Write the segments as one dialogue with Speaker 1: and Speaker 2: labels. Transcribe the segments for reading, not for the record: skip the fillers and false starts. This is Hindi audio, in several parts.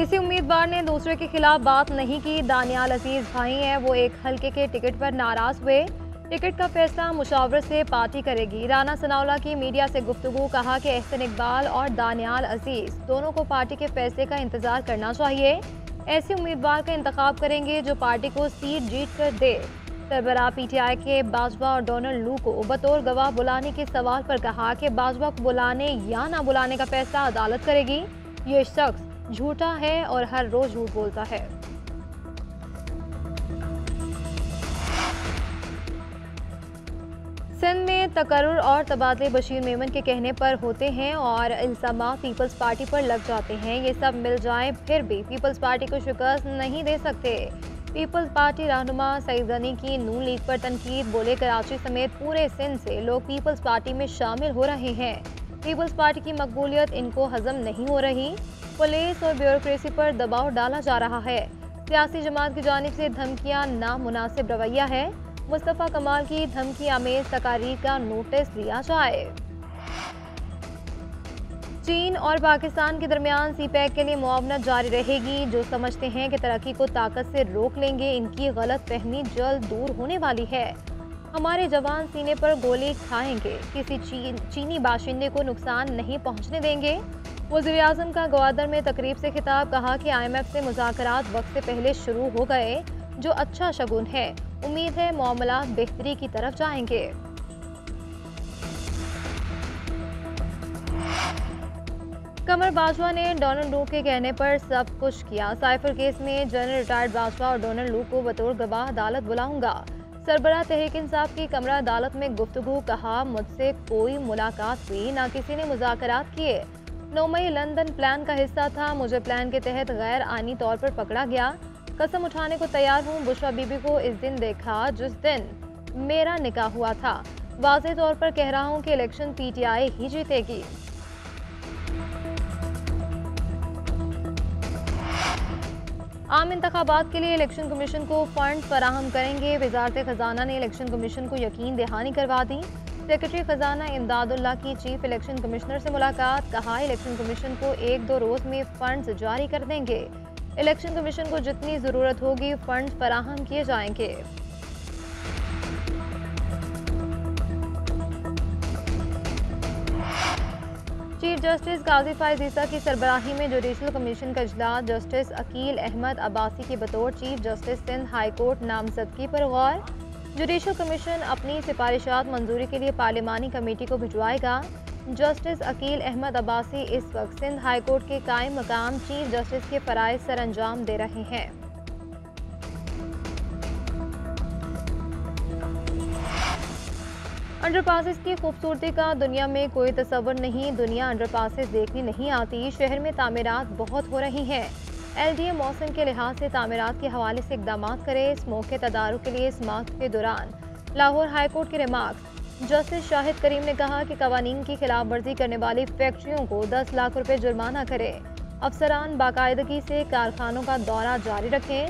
Speaker 1: किसी उम्मीदवार ने दूसरे के खिलाफ बात नहीं की। दानियाल अजीज भाई हैं, वो एक हल्के के टिकट पर नाराज हुए। टिकट का फैसला मुशावरत से पार्टी करेगी। राना सनाउल्लाह की मीडिया से गुफ्तगू, कहा कि एहसन इकबाल और दानियाल अजीज दोनों को पार्टी के फैसले का इंतजार करना चाहिए। ऐसे उम्मीदवार का इंतखाब करेंगे जो पार्टी को सीट जीत कर दे। सरबराह पीटीआई के बाजवा और डोनाल्ड लू को बतौर गवाह बुलाने के सवाल पर कहा कि बाजवा को बुलाने या ना बुलाने का फैसला अदालत करेगी। ये शख्स झूठा है और हर रोज झूठ बोलता है। सिंध में तकर्रुर और तबादले बशीर मेमन के कहने पर होते हैं और इल्जामात पीपल्स पार्टी पर लग जाते हैं। ये सब मिल जाए फिर भी पीपल्स पार्टी को शिकस्त नहीं दे सकते। पीपल्स पार्टी रहनुमा सईद गनी की नून लीग पर तनकीद, बोले कराची समेत पूरे सिंध से लोग पीपल्स पार्टी में शामिल हो रहे हैं। पीपल्स पार्टी की मकबूलियत इनको हजम नहीं हो रही। पुलिस और ब्यूरोक्रेसी पर दबाव डाला जा रहा है। सियासी जमात की जानिब से धमकियां नामुनासिब रवैया है। मुस्तफ़ा कमाल की धमकी आमेज तकारीर का नोटिस लिया जाए। चीन और पाकिस्तान के दरमियान सीपैक के लिए मुआवनत जारी रहेगी। जो समझते हैं कि तरक्की को ताकत से रोक लेंगे, इनकी गलत फहमी जल्द दूर होने वाली है। हमारे जवान सीने पर गोली खाएंगे, किसी चीनी बाशिंदे को नुकसान नहीं पहुंचने देंगे। वज़ीर आज़म का ग्वादर में तकरीब से खिताब, कहा कि IMF से मुज़ाकरात वक्त से पहले शुरू हो गए, जो अच्छा शगुन है। उम्मीद है मामलात बेहतरी की तरफ जाएंगे। कमर बाजवा ने डोनाल्ड लू के कहने पर सब कुछ किया। साइफर केस में जनरल रिटायर्ड बाजवा और डोनाल्ड लू को बतौर गवाह अदालत बुलाऊंगा। सरबराह तहरीक इंसाफ की कमरा अदालत में गुफ्तगू, कहा मुझसे कोई मुलाकात हुई, ना किसी ने मुज़ाकरात किए। 9 मई लंदन प्लान का हिस्सा था। मुझे प्लान के तहत गैर आनी तौर पर पकड़ा गया। कसम उठाने को तैयार हूँ। बुशरा बीबी को इस दिन देखा जिस दिन मेरा निकाह हुआ था। वाज़ेह तौर पर कह रहा हूँ कि इलेक्शन PTI ही जीतेगी। आम इंतखाबात के लिए इलेक्शन कमीशन को फंड फराहम करेंगे। वजारत खजाना ने इलेक्शन कमीशन को यकीन दहानी करवा दी। सेक्रेटरी खजाना इमदादुल्लाह की चीफ इलेक्शन कमिश्नर से मुलाकात, कहा इलेक्शन कमीशन को 1-2 रोज में फंड्स जारी कर देंगे। इलेक्शन कमीशन को जितनी ज़रूरत होगी फंड फराहम किए जाएंगे। चीफ जस्टिस काजी फायज ईसा की सरबराही में जुडिशल कमीशन का इजलास। जस्टिस अकील अहमद अब्बासी की बतौर chief justice Sindh high court नामजदगी पर गौर। जुडिशल कमीशन अपनी सिफारिशात मंजूरी के लिए पार्लिमानी कमेटी को भिजवाएगा। जस्टिस अकील अहमद अब्बासी इस वक्त सिंध हाई कोर्ट के कायम मकाम चीफ जस्टिस के फराइज सर अंजाम दे रहे हैं। अंडरपासेस की खूबसूरती का दुनिया में कोई तस्वर नहीं। दुनिया अंडरपासेस देखने नहीं आती। शहर में तामीरात बहुत हो रही हैं। LDA मौसम के लिहाज से तामीरात के हवाले से इकदाम करे। इस मौके तदारुक के लिए समाअत के दौरान लाहौर हाई कोर्ट के रिमार्क्स। जस्टिस शाहिद करीम ने कहा कि कवानीन की खिलाफ वर्जी करने वाली फैक्ट्रियों को 10 लाख रुपए जुर्माना करे। अफसरान बाकायदगी से कारखानों का दौरा जारी रखें।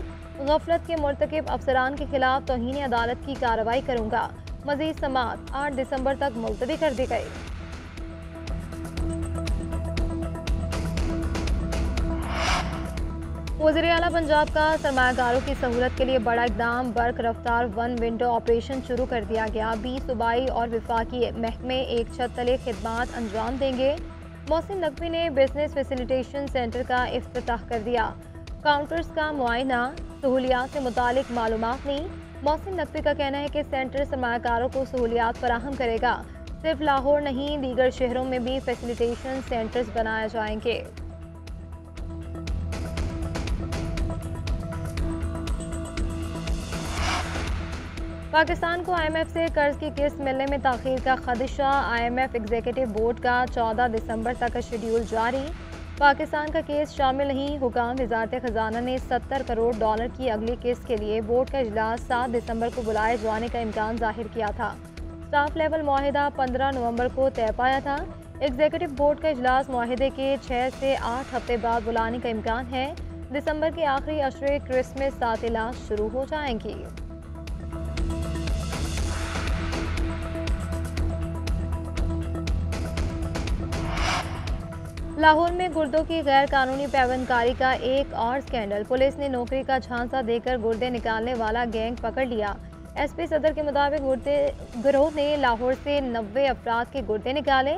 Speaker 1: गफलत के मुर्तकिब अफसरान के खिलाफ तौहीन अदालत की कार्रवाई करूंगा। मजीद समाअत 8 दिसंबर तक मुलतवी कर दी गई। वज़ीर आला पंजाब का सरमायाकारों की सहूलत के लिए बड़ा इकदाम। बर्क रफ्तार 1 विंडो ऑपरेशन शुरू कर दिया गया। 20 सूबाई और विफाकी महकमे एक छत तले खिदमात अंजाम देंगे। मोहसिन नकवी ने बिजनेस फैसिलिटेशन सेंटर का इफ्तिताह कर दिया। काउंटर्स का मुआयना, सहूलियात से मुतालिक मालूमात ली। मोहसिन नकवी का कहना है कि सेंटर सरमायाकारों को सहूलियात फराहम करेगा। सिर्फ लाहौर नहीं, दीगर शहरों में भी फैसिलिटेशन सेंटर्स बनाए जाएंगे। पाकिस्तान को IMF से कर्ज की किस्त मिलने में ताखीर का खदशा। IMF एग्जीक्यूटिव बोर्ड का 14 दिसंबर तक का शेड्यूल जारी। पाकिस्तान का केस शामिल नहीं। हुकाम वजारत खजाना ने $70 करोड़ की अगली किस्त के लिए बोर्ड का इजलास 7 दिसंबर को बुलाए जाने का इम्कान जाहिर किया था। स्टाफ लेवल मुआहिदा 15 नवंबर को तय पाया था। एग्जीक्यूटिव बोर्ड का इजलास मुआहिदे के 6 से 8 हफ्ते बाद बुलाने का इम्कान है। दिसंबर के आखिरी अशरे क्रिसमस तातीलात शुरू हो जाएंगी। लाहौर में गुर्दों की गैर कानूनी पैवंदकारी का एक और स्कैंडल। पुलिस ने नौकरी का झांसा देकर गुर्दे निकालने वाला गैंग पकड़ लिया। एसपी सदर के मुताबिक गुर्दे गिरोह ने लाहौर से 90 अफराद के गुर्दे निकाले।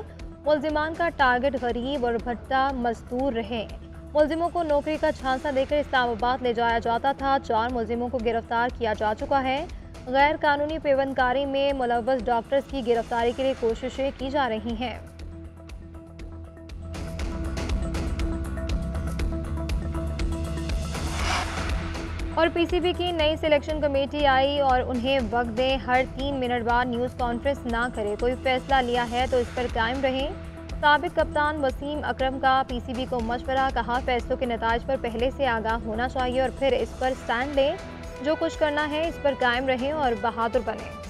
Speaker 1: मुल्जिमान का टारगेट गरीब और भट्टा मजदूर रहे। मुल्जिमों को नौकरी का झांसा देकर इस्लामाबाद ले जाया जाता था। 4 मुल्जिमों को गिरफ्तार किया जा चुका है। गैर कानूनी पैवंदकारी में मुलव्वस डॉक्टर्स की गिरफ्तारी के लिए कोशिशें की जा रही हैं। और पीसीबी की नई सिलेक्शन कमेटी आई और उन्हें वक्त दें, हर 3 मिनट बाद न्यूज़ कॉन्फ्रेंस ना करे। कोई फैसला लिया है तो इस पर कायम रहें। साबिक कप्तान वसीम अकरम का पीसीबी को मशवरा, कहा फैसलों के नताइज पर पहले से आगाह होना चाहिए और फिर इस पर स्टैंड लें। जो कुछ करना है इस पर कायम रहें और बहादुर बनें।